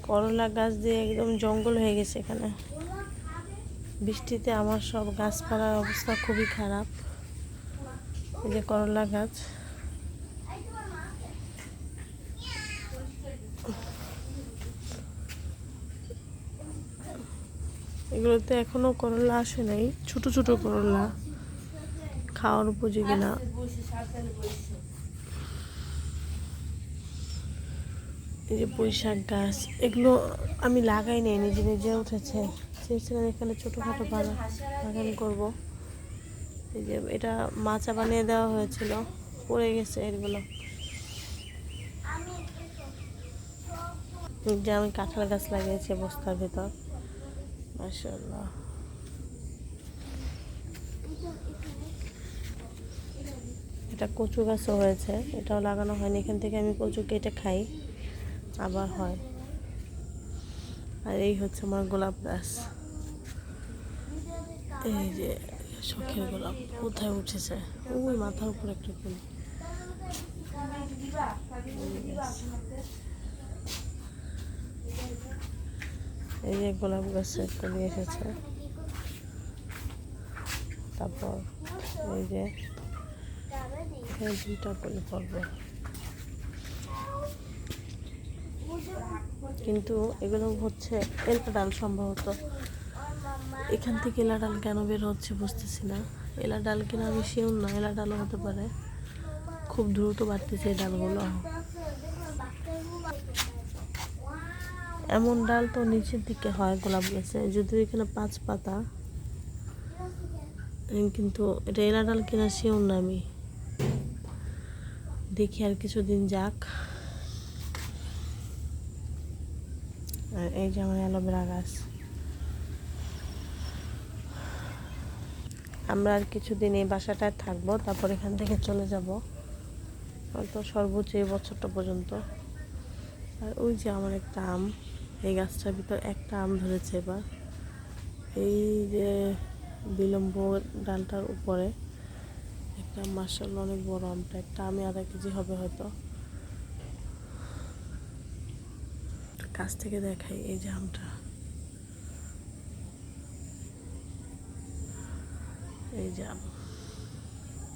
করলা গাছ দিয়ে একদম জঙ্গল হয়ে গেছে এখানে। বৃষ্টিতে আমার সব গাছপালার অবস্থা খুবই খারাপ। এই যে করলা গাছ, এগুলোতে এখনো করলা আসে নাই, ছোট ছোট করলা, খাওয়ার উপযোগী না। এই যে পুঁই শাক গাছ, এগুলো আমি লাগাই নাই, নিজে নিজে উঠেছে। চেয়েছিলাম এখানে ছোটোখাটো বাগান করবো। এই যে এটা মাচা বানিয়ে দেওয়া হয়েছিল, পড়ে গেছে এগুলো। যে আমি কাঁঠাল গাছ লাগিয়েছি বস্তার ভেতর, মাশাআল্লাহ। এটা কচু গাছও হয়েছে, এটাও লাগানো হয়নি। এখান থেকে আমি কচু কেটে খাই, আবার হয়। আর এই হচ্ছে আমার গোলাপ গাছ। এই যে শখের গোলাপ কোথায় উঠেছে, ওই মাথার উপর একটা ফুল। এই যে গোলাপ গাছে কলি এসেছে। তারপর এই যে দুইটা কলি পড়বে, কিন্তু এগুলো হচ্ছে এলটা ডাল সম্ভবত। এখান থেকে এলা ডাল কেন বের হচ্ছে বুঝতেছি না। এলা ডাল কিনা আমি শিওর না, এলা ডালও হতে পারে। খুব দ্রুত বাড়তেছে এই ডালগুলো। এমন ডাল তো নিচের দিকে হয় গোলাপ গাছে, যদিও এখানে 5 পাতা, কিন্তু এটা এলা ডাল কিনা শিওর না আমি। দেখি আর কিছুদিন যাক। আর এই যে আমার অ্যালোভেরা গাছ। আমরা আর কিছুদিন এই বাসাটায় থাকবো, তারপর এখান থেকে চলে যাব, হয়তো সর্বোচ্চ এই বছরটা পর্যন্ত। আর ওই যে আমার একটা আম, এই গাছটার ভিতর একটা আম ধরেছে এবার। এই যে বিলম্ব ডালটার উপরে একটা, মাশাআল্লাহ অনেক বড় আমটা, একটা আমে আধা কেজি হবে হয়তো। কাছ থেকে দেখাই, এই যে আমটা, এই যে আম।